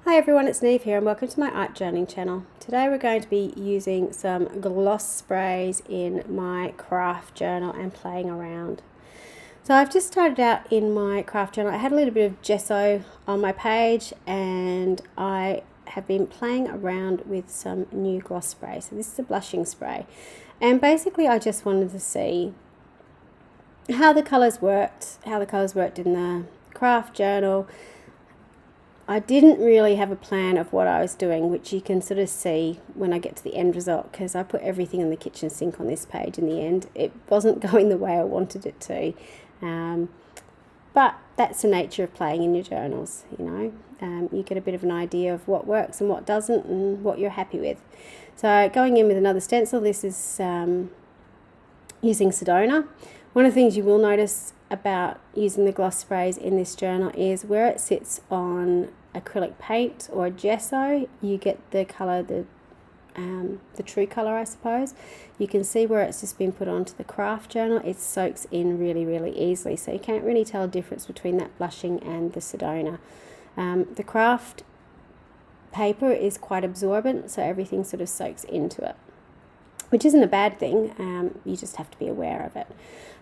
Hi everyone, it's Niamh here and welcome to my art journaling channel. Today we're going to be using some gloss sprays in my craft journal and playing around. So I've just started out in my craft journal. I had a little bit of gesso on my page and I have been playing around with some new gloss spray. So this is a blushing spray and basically I just wanted to see how the colours worked in the craft journal. I didn't really have a plan of what I was doing, which you can sort of see when I get to the end result, because I put everything in the kitchen sink on this page in the end. It wasn't going the way I wanted it to. But that's the nature of playing in your journals, you know. You get a bit of an idea of what works and what doesn't and what you're happy with. So going in with another stencil, this is using Sedona. One of the things you will notice about using the gloss sprays in this journal is where it sits on acrylic paint or gesso, you get the colour, the true colour I suppose. You can see where it's just been put onto the craft journal, it soaks in really easily, so you can't really tell a difference between that blushing and the Sedona. The craft paper is quite absorbent, so everything sort of soaks into it, which isn't a bad thing. You just have to be aware of it.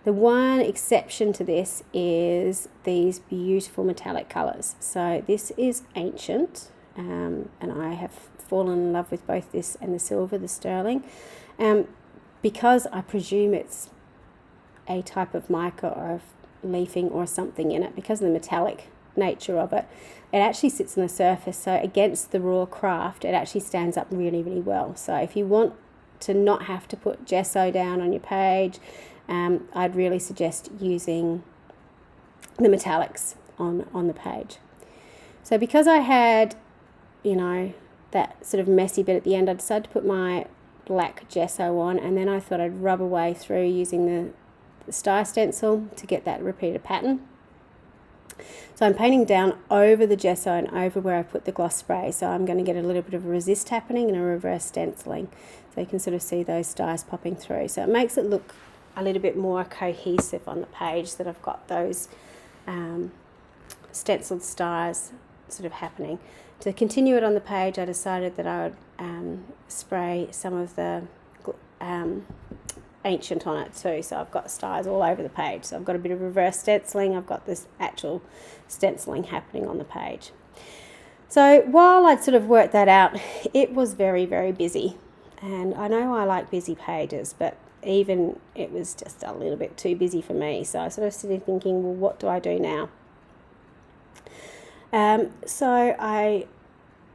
The one exception to this is these beautiful metallic colours. So this is ancient, and I have fallen in love with both this and the silver, the sterling, because I presume it's a type of mica or leafing or something in it, because of the metallic nature of it. It actually sits on the surface, so against the raw craft it actually stands up really well. So if you want to not have to put gesso down on your page, I'd really suggest using the metallics on the page. So because I had, you know, that sort of messy bit at the end, I decided to put my black gesso on, and then I thought I'd rub away through using the star stencil to get that repeated pattern. So I'm painting down over the gesso and over where I put the gloss spray, so I'm going to get a little bit of a resist happening and a reverse stenciling, so you can sort of see those stars popping through. So it makes it look a little bit more cohesive on the page, that I've got those stenciled stars sort of happening. To continue it on the page, I decided that I would spray some of the ancient on it too, so I've got stars all over the page. So I've got a bit of reverse stenciling, I've got this actual stenciling happening on the page. So while I'd sort of worked that out, it was very busy, and I know I like busy pages, but even it was just a little bit too busy for me. So I sort of started thinking, well, what do I do now? So I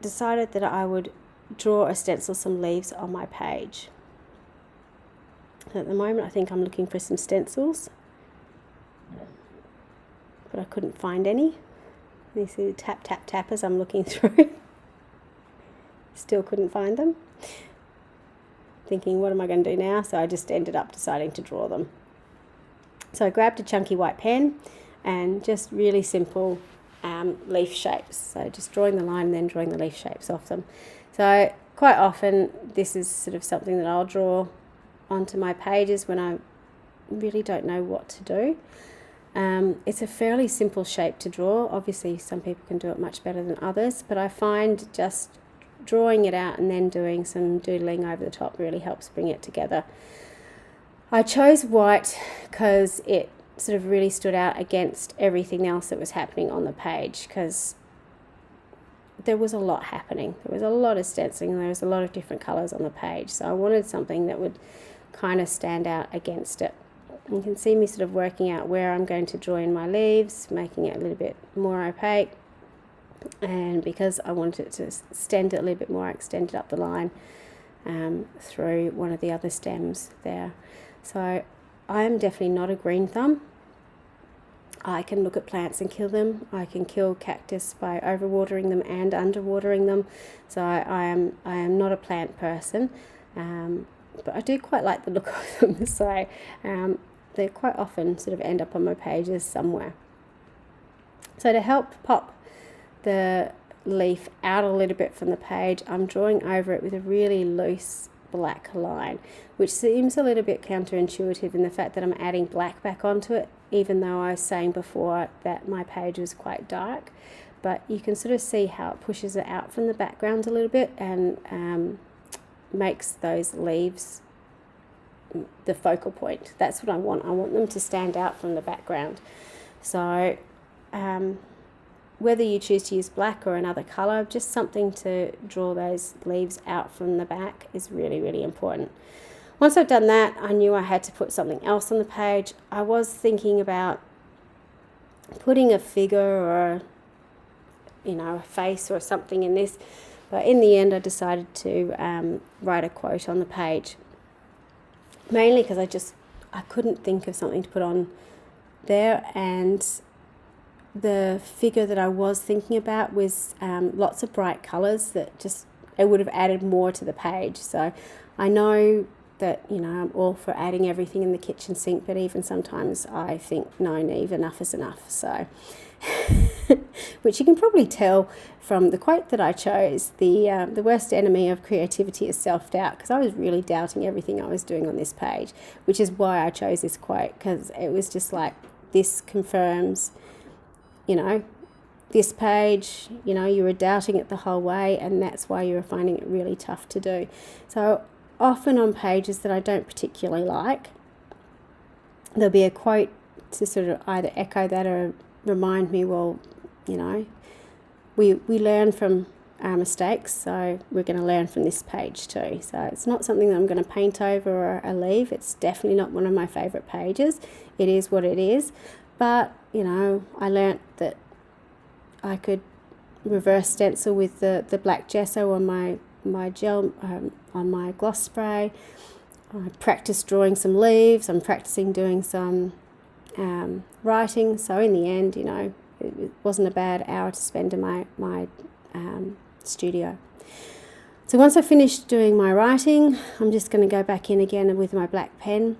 decided that I would draw or stencil some leaves on my page. At the moment I think I'm looking for some stencils, but I couldn't find any. You see the tap as I'm looking through. Still couldn't find them. Thinking, what am I going to do now? So I just ended up deciding to draw them. So I grabbed a chunky white pen and just really simple leaf shapes. So just drawing the line and then drawing the leaf shapes off them. So quite often this is sort of something that I'll draw onto my pages when I really don't know what to do. It's a fairly simple shape to draw. Obviously some people can do it much better than others, but I find just drawing it out and then doing some doodling over the top really helps bring it together. I chose white because it sort of really stood out against everything else that was happening on the page, because there was a lot happening. There was a lot of stenciling and there was a lot of different colours on the page, so I wanted something that would kind of stand out against it. You can see me sort of working out where I'm going to draw in my leaves, making it a little bit more opaque. And because I wanted it to extend it a little bit more, I extended up the line through one of the other stems there. So I am definitely not a green thumb. I can look at plants and kill them. I can kill cactus by overwatering them and underwatering them. So I am not a plant person, but I do quite like the look of them. So they quite often sort of end up on my pages somewhere. So to help pop the leaf out a little bit from the page, I'm drawing over it with a really loose black line, which seems a little bit counterintuitive in the fact that I'm adding black back onto it, even though I was saying before that my page was quite dark. but you can sort of see how it pushes it out from the background a little bit and makes those leaves the focal point. That's what I want. I want them to stand out from the background. So whether you choose to use black or another colour, just something to draw those leaves out from the back is really, really important. Once I've done that, I knew I had to put something else on the page. I was thinking about putting a figure or, a face or something in this, but in the end I decided to write a quote on the page, mainly because I couldn't think of something to put on there, and the figure that I was thinking about was lots of bright colours that it would have added more to the page. So I know that, I'm all for adding everything in the kitchen sink, but even sometimes I think, no, Niamh, enough is enough. So, which you can probably tell from the quote that I chose, the worst enemy of creativity is self-doubt, because I was really doubting everything I was doing on this page, which is why I chose this quote, because it was just like, this confirms, this page, you were doubting it the whole way, and that's why you were finding it really tough to do. So often on pages that I don't particularly like, there'll be a quote to sort of either echo that or remind me, well, we learn from our mistakes, so we're going to learn from this page too. So it's not something that I'm going to paint over or leave. It's definitely not one of my favourite pages. It is what it is. But, I learnt that I could reverse stencil with the black gesso on my gel, on my gloss spray. I practiced drawing some leaves. I'm practicing doing some writing. So in the end, it wasn't a bad hour to spend in my studio. So once I finished doing my writing, I'm just going to go back in again with my black pen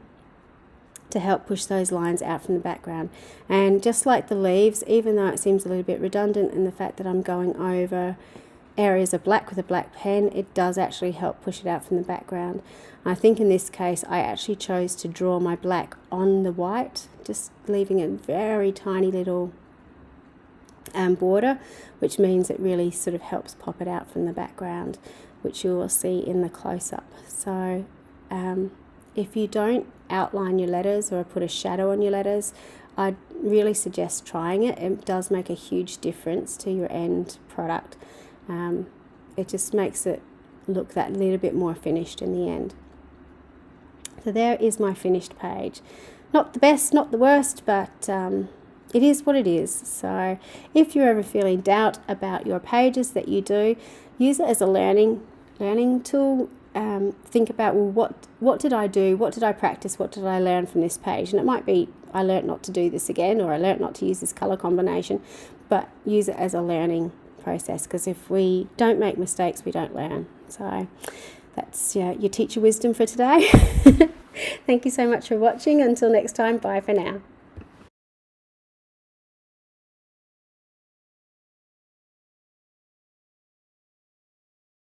to help push those lines out from the background. And just like the leaves, even though it seems a little bit redundant in the fact that I'm going over areas of black with a black pen, it does actually help push it out from the background. I think in this case I actually chose to draw my black on the white, just leaving a very tiny little border, which means it really sort of helps pop it out from the background, which you will see in the close-up. So if you don't outline your letters or put a shadow on your letters, I'd really suggest trying it. It does make a huge difference to your end product. It just makes it look that little bit more finished in the end. So there is my finished page. Not the best, not the worst, but it is what it is. So if you're ever feeling doubt about your pages that you do, use it as a learning tool. Think about, well, what did I do? What did I practice? What did I learn from this page? And it might be, I learnt not to do this again, or I learnt not to use this colour combination, but use it as a learning process, because if we don't make mistakes, we don't learn. So that's your teacher wisdom for today. Thank you so much for watching. Until next time, bye for now.